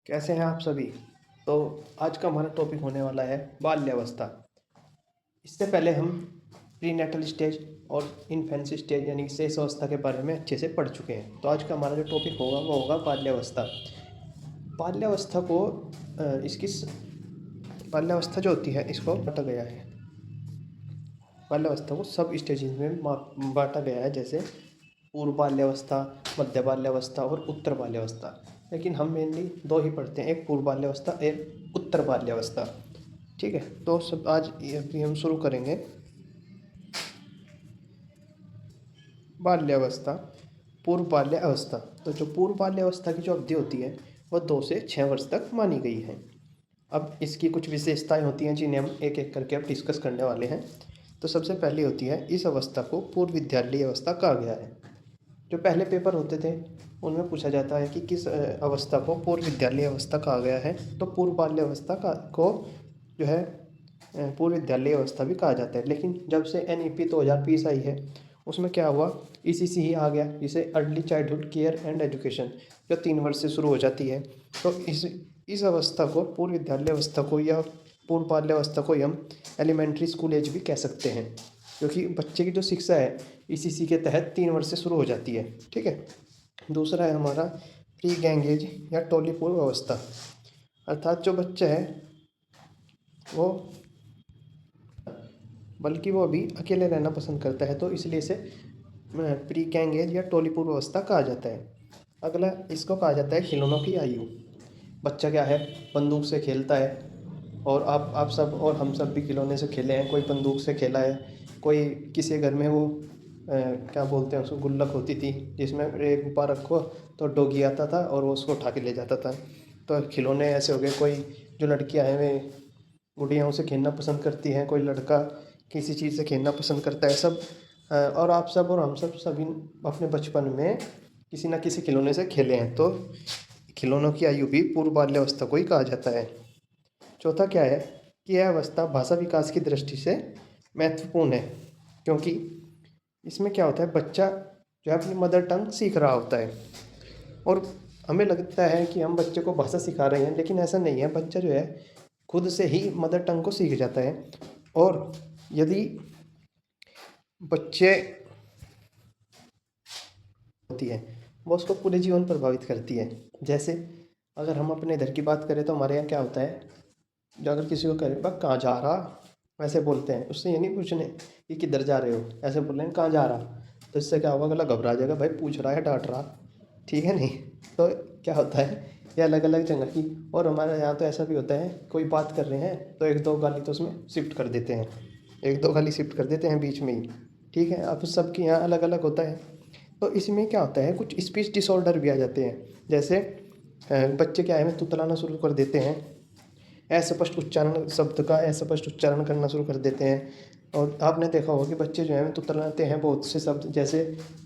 कैसे हैं आप सभी। तो आज का हमारा टॉपिक होने वाला है बाल्यावस्था। इससे पहले हम प्री नेटल स्टेज और इन्फेंसी स्टेज यानी कि शेष अवस्था के बारे में अच्छे से पढ़ चुके हैं। तो आज का हमारा जो टॉपिक होगा वो होगा बाल्यावस्था। बाल्यावस्था को इसकी बाल्यावस्था जो होती है इसको बांटा गया है। बाल्यावस्था को सब स्टेजेस में बांटा गया है, जैसे पूर्व बाल्यावस्था, मध्य बाल्यावस्था और उत्तर बाल्यावस्था। लेकिन हम मेनली दो ही पढ़ते हैं, एक पूर्व बाल्यावस्था, एक उत्तर बाल्यावस्था। ठीक है, तो सब आज अभी हम शुरू करेंगे बाल्यावस्था, पूर्व बाल्य अवस्था। तो जो पूर्व बाल्य अवस्था की जो अवधि होती है वह 2 से 6 वर्ष तक मानी गई है। अब इसकी कुछ विशेषताएं होती हैं जिन्हें हम एक एक करके अब डिस्कस करने वाले हैं। तो सबसे पहली होती है, इस अवस्था को पूर्व विद्यालयी अवस्था कहा गया है। जो पहले पेपर होते थे उनमें पूछा जाता है कि किस अवस्था को पूर्व विद्यालयी अवस्था कहा गया है। तो पूर्व बाल्य अवस्था का को जो है पूर्व विद्यालयी अवस्था भी कहा जाता है। लेकिन जब से NEP 2020 आई है उसमें क्या हुआ, ECC ही आ गया, जिसे early childhood care and education, जो 3 वर्ष से शुरू हो जाती है। तो इस अवस्था को, पूर्व विद्यालय अवस्था को या पूर्व बाल्य अवस्था को हम एलिमेंट्री स्कूल एज भी कह सकते हैं, क्योंकि बच्चे की जो शिक्षा है ECC के तहत 3 वर्ष से शुरू हो जाती है। ठीक है। दूसरा है हमारा प्री गैंग एज या टोली पूर्व अवस्था, अर्थात जो बच्चा है वो बल्कि वो अभी अकेले रहना पसंद करता है, तो इसलिए इसे प्री गैंग एज या टोली पूर्व अवस्था कहा जाता है। अगला इसको कहा जाता है खिलौनों की आयु। बच्चा क्या है, बंदूक से खेलता है, और आप सब और हम सब भी खिलौने से खेले हैं। कोई बंदूक से खेला है, कोई किसी घर में वो क्या बोलते हैं उसको, गुल्लक होती थी जिसमें एक ऊपर रखो तो डोगी आता था और वो उसको उठा के ले जाता था। तो खिलौने ऐसे हो गए। कोई जो लड़कियां हैं वे गुड़ियाओं से खेलना पसंद करती हैं, कोई लड़का किसी चीज़ से खेलना पसंद करता है। सब और आप सब और हम सब सभी अपने बचपन में किसी न किसी खिलौने से खेले हैं। तो खिलौनों की आयु भी पूर्व बाल्यावस्था को ही कहा जाता है। चौथा क्या है कि यह अवस्था भाषा विकास की दृष्टि से महत्वपूर्ण है, क्योंकि इसमें क्या होता है, बच्चा जो है अपनी मदर टंग सीख रहा होता है। और हमें लगता है कि हम बच्चे को भाषा सिखा रहे हैं, लेकिन ऐसा नहीं है। बच्चा जो है खुद से ही मदर टंग को सीख जाता है। और यदि बच्चे होती है वो उसको पूरे जीवन प्रभावित करती है। जैसे अगर हम अपने इधर की बात करें तो हमारे यहाँ क्या होता है, जो अगर किसी को कहे बा कहाँ जा रहा, वैसे बोलते हैं, उससे ये नहीं पूछने कि किधर जा रहे हो, ऐसे बोल रहे हैं कहाँ जा रहा। तो इससे क्या होगा, अगला घबरा जाएगा, भाई पूछ रहा है डांट रहा, ठीक है नहीं। तो क्या होता है, ये अलग अलग जगह की। और हमारे यहाँ तो ऐसा भी होता है, कोई बात कर रहे हैं तो एक दो गाली तो उसमें शिफ्ट कर देते हैं, एक दो गाली शिफ्ट कर देते हैं बीच में ही। ठीक है, अब सबके यहाँ अलग अलग होता है। तो इसमें क्या होता है, कुछ स्पीच डिसऑर्डर भी आ जाते हैं। जैसे बच्चे क्या है तुतलाना शुरू कर देते हैं, अस्पष्ट उच्चारण, शब्द का अस्पष्ट उच्चारण करना शुरू कर देते हैं। और आपने देखा होगा कि बच्चे जो हैं तुतलाते हैं बहुत से शब्द, जैसे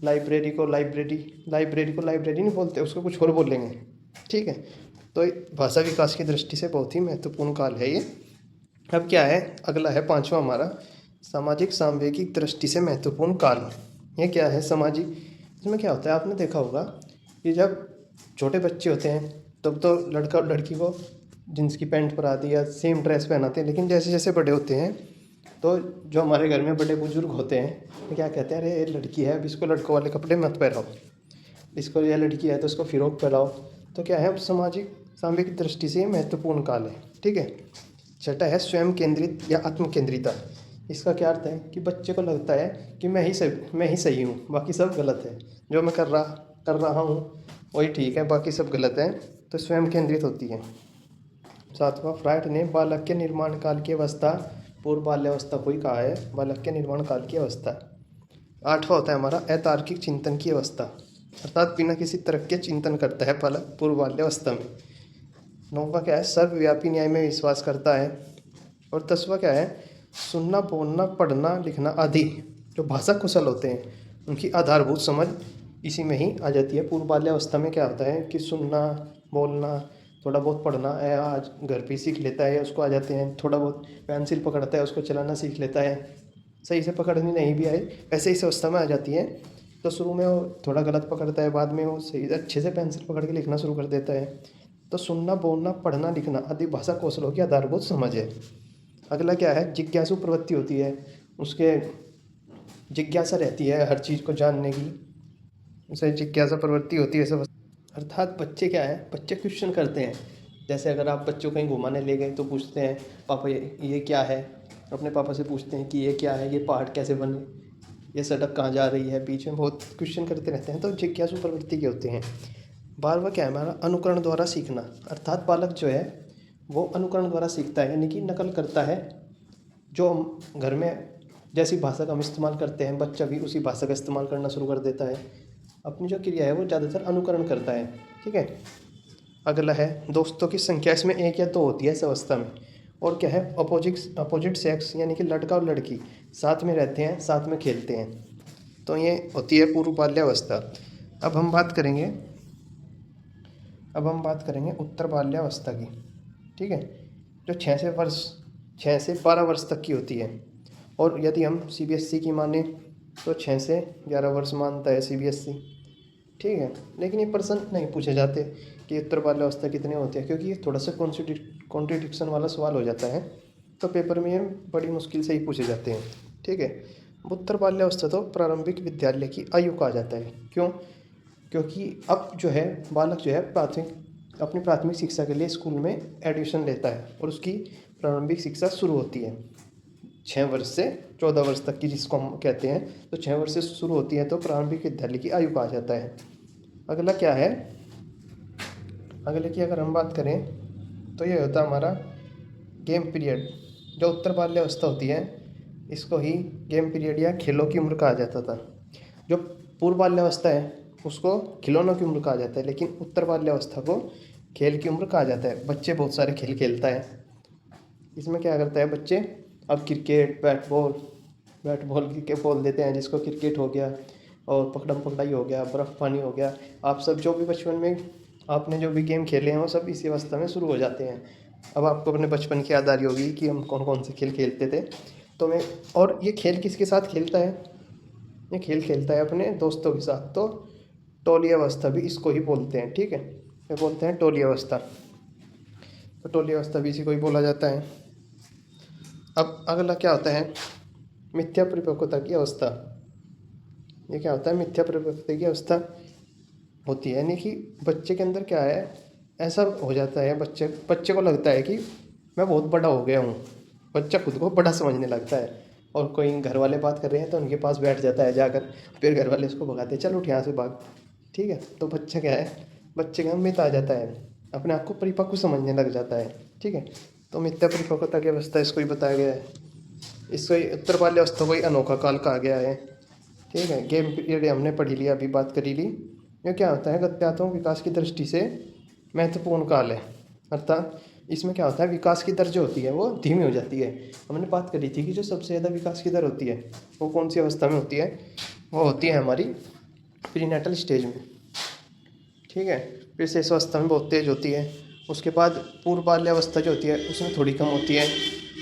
लाइब्रेरी को लाइब्रेरी, लाइब्रेरी को लाइब्रेरी नहीं बोलते, उसको कुछ और बोलेंगे। ठीक है, तो भाषा विकास की दृष्टि से बहुत ही महत्वपूर्ण काल है ये। अब क्या है, अगला है पांचवा हमारा, सामाजिक सांवेगिक दृष्टि से महत्वपूर्ण काल। ये क्या है सामाजिक, इसमें क्या होता है, आपने देखा होगा कि जब छोटे बच्चे होते हैं तब तो लड़का और लड़की को जींस की पैंट पहना दी या सेम ड्रेस पहनाते हैं। लेकिन जैसे जैसे बड़े होते हैं तो जो हमारे घर में बड़े बुजुर्ग होते हैं वो क्या कहते हैं, अरे ये लड़की है अब इसको लड़कों वाले कपड़े मत पहनाओ, इसको, यह लड़की है तो इसको फिरोक पहनाओ। तो क्या है, सामाजिक सांवेगिक दृष्टि से महत्वपूर्ण काल है। ठीक है। छठा है स्वयं केंद्रित या आत्म केंद्रिता। इसका क्या अर्थ है कि बच्चे को लगता है कि मैं ही सही हूँ, बाकी सब गलत है, जो मैं कर रहा हूँ वही ठीक है, बाकी सब गलत है। तो स्वयं केंद्रित होती है। सातवां, फ्राइड ने बालक के निर्माण काल की अवस्था पूर्व बाल्यावस्था को ही कहा है, बालक के निर्माण काल की अवस्था। आठवां होता है हमारा अतार्किक चिंतन की अवस्था, अर्थात बिना किसी तर्क के चिंतन करता है बालक पूर्व बाल्यावस्था में। नौवां क्या है, सर्वव्यापी न्याय में विश्वास करता है। और 10वां क्या है, सुनना बोलना पढ़ना लिखना आदि जो भाषा कुशल होते हैं उनकी आधारभूत समझ इसी में ही आ जाती है। पूर्व बाल्यावस्था में क्या होता है कि सुनना बोलना, थोड़ा बहुत पढ़ना है, आज घर पे सीख लेता है, उसको आ जाते हैं। थोड़ा बहुत पेंसिल पकड़ता है, उसको चलाना सीख लेता है, सही से पकड़नी नहीं भी आए वैसे इस अवस्था में आ जाती है। तो शुरू में वो थोड़ा गलत पकड़ता है, बाद में वो सही अच्छे से पेंसिल पकड़ के लिखना शुरू कर देता है। तो सुनना, बोलना, पढ़ना, लिखना आदि भाषा कौशलों की आधारभूत समझ है। अगला क्या है, जिज्ञासु प्रवृत्ति होती है, उसके जिज्ञासा रहती है हर चीज़ को जानने की, उसे जिज्ञासा प्रवृत्ति होती है सब। अर्थात बच्चे क्या है, बच्चे क्वेश्चन करते हैं। जैसे अगर आप बच्चों कहीं घुमाने ले गए तो पूछते हैं पापा ये क्या है, अपने पापा से पूछते हैं कि ये क्या है, ये पहाड़ कैसे बने, ये सड़क कहाँ जा रही है, बीच में बहुत क्वेश्चन करते रहते हैं। तो जिज्ञासु प्रवृत्ति के होते हैं। बारहवा क्या है हमारा, अनुकरण द्वारा सीखना। अर्थात बालक जो है वो अनुकरण द्वारा सीखता है, यानी कि नकल करता है। जो हम घर में जैसी भाषा का हम इस्तेमाल करते हैं, बच्चा भी उसी भाषा का इस्तेमाल करना शुरू कर देता है। अपनी जो क्रिया है वो ज़्यादातर अनुकरण करता है। ठीक है। अगला है दोस्तों की संख्या, इसमें एक या दो होती है इस अवस्था में। और क्या है, अपोजिट सेक्स यानी कि लड़का और लड़की साथ में रहते हैं, साथ में खेलते हैं। तो ये होती है पूर्व बाल्यावस्था। अब हम बात करेंगे उत्तर बाल्यावस्था की। ठीक है, जो 6 से 12 वर्ष तक की होती है। और यदि हम CBSE की माने तो 6 से 11 वर्ष मानता है CBSE। ठीक है, लेकिन ये प्रश्न नहीं पूछे जाते कि उत्तर बाल्यावस्था कितने होते हैं, क्योंकि ये थोड़ा सा कॉन्ट्रडिक्शन वाला सवाल हो जाता है। तो पेपर में ये बड़ी मुश्किल से ही पूछे जाते हैं। ठीक है, उत्तर बाल्यावस्था तो प्रारंभिक विद्यालय की आयु कहा जाता है। क्यों? क्योंकि अब जो है बालक जो है अपनी प्राथमिक शिक्षा के लिए स्कूल में एडमिशन लेता है और उसकी प्रारंभिक शिक्षा शुरू होती है 6 वर्ष से 14 वर्ष तक की, जिसको हम कहते हैं। तो 6 वर्ष से शुरू होती है तो प्रारंभिक विद्यालय की आयु कहा जाता है। अगला क्या है, अगले की अगर हम बात करें तो ये होता है हमारा गेम पीरियड। जो उत्तर बाल्यावस्था होती है इसको ही गेम पीरियड या खेलों की उम्र कहा जाता था। जो पूर्व बाल्यावस्था है उसको खिलौनों की उम्र कहा जाता है, लेकिन उत्तर बाल्यावस्था को खेल की उम्र कहा जाता है। बच्चे बहुत सारे खेल खेलता है। इसमें क्या करता है बच्चे, अब क्रिकेट, बैट बॉल के बोल देते हैं, जिसको क्रिकेट हो गया, और पकड़म पकड़ाई हो गया, बर्फ़ पानी हो गया। आप सब जो भी बचपन में आपने जो भी गेम खेले हैं वो सब इसी अवस्था में शुरू हो जाते हैं। अब आपको अपने बचपन की याद आ रही होगी कि हम कौन कौन से खेल खेलते थे। तो मैं, और ये खेल किसके साथ खेलता है, ये खेल खेलता है अपने दोस्तों के साथ। तो टोली अवस्था भी इसको ही बोलते हैं। ठीक है, ये बोलते हैं टोली अवस्था। तो टोली अवस्था भी इसी को ही बोला जाता है। अब अगला क्या होता है, मिथ्या परिपक्वता की अवस्था। ये क्या होता है, मिथ्या परिपक्वता की अवस्था होती है, यानी कि बच्चे के अंदर क्या है, ऐसा हो जाता है, बच्चे को लगता है कि मैं बहुत बड़ा हो गया हूँ। बच्चा खुद को बड़ा समझने लगता है, और कोई घर वाले बात कर रहे हैं तो उनके पास बैठ जाता है जाकर, फिर घर वाले उसको भगाते हैं, चल उठ यहाँ से भाग। ठीक है, तो बच्चा क्या है, बच्चे का मित आ जाता है, अपने आप को परिपक्व समझने लग जाता है। ठीक है, तो मिथ्या परिपक्वता की अवस्था इसको ही बताया गया है। इसको ही उत्तर बाल्यावस्था को ही अनोखा काल कहा गया है। ठीक है, गेम पीरियड हमने पढ़ी लिया, अभी बात करी ली। ये क्या होता है, गत्यात्मक विकास की दृष्टि से महत्वपूर्ण काल है। अर्थात इसमें क्या होता है, विकास की दर जो होती है वो धीमी हो जाती है। हमने बात करी थी कि जो सबसे ज़्यादा विकास की दर होती है वो कौन सी अवस्था में होती है, वो होती है हमारी प्रीनेटल स्टेज में। ठीक है, फिर से इस अवस्था में बहुत तेज़ होती है। उसके बाद पूर्व बाल्यावस्था जो होती है उसमें थोड़ी कम होती है,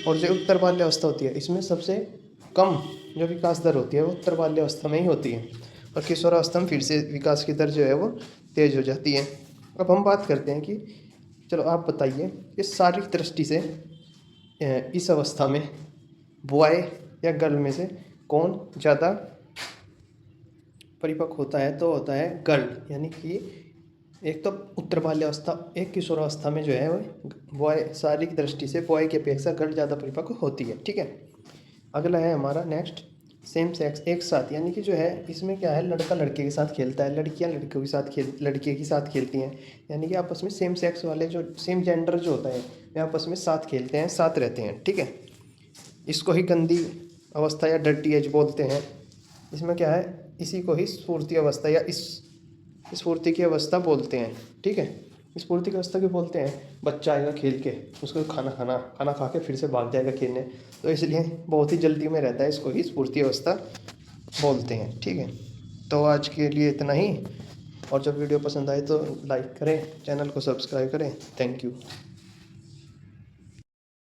और जो उत्तर बाल्यावस्था होती है इसमें सबसे कम जो विकास दर होती है वो उत्तर बाल्यावस्था में ही होती है। और किशोरावस्था में फिर से विकास की दर जो है वो तेज़ हो जाती है। अब हम बात करते हैं कि चलो आप बताइए कि शारीरिक दृष्टि से इस अवस्था में बॉय या गर्ल में से कौन ज़्यादा परिपक्व होता है, तो होता है गर्ल। यानी कि एक तो उत्तर बाल्यावस्था, एक किशोरावस्था में जो है वो बॉय, शारीरिक दृष्टि से बॉय की अपेक्षा गर्ल ज़्यादा परिपक्व होती है। ठीक है, अगला है हमारा नेक्स्ट सेम सेक्स एक साथ। यानी कि जो है इसमें क्या है, लड़का लड़के के साथ खेलता है, लड़कियां लड़कों के साथ लड़के के साथ खेलती हैं। यानी कि आपस में सेम सेक्स वाले जो सेम जेंडर जो होता है वे आपस में साथ खेलते हैं, साथ रहते हैं। ठीक है, इसको ही गंदी अवस्था या डर्टी एज बोलते हैं। इसमें क्या है, इसी को ही स्फूर्ति अवस्था या इस स्फूर्ति की अवस्था बोलते हैं। ठीक है, स्फूर्ति की अवस्था क्यों बोलते हैं, बच्चा आएगा खेल के, उसको खाना खा के फिर से भाग जाएगा खेलने, तो इसलिए बहुत ही जल्दी में रहता है, इसको ही स्फूर्ति अवस्था बोलते हैं। ठीक है, तो आज के लिए इतना ही, और जब वीडियो पसंद आए तो लाइक करें, चैनल को सब्सक्राइब करें। Thank you.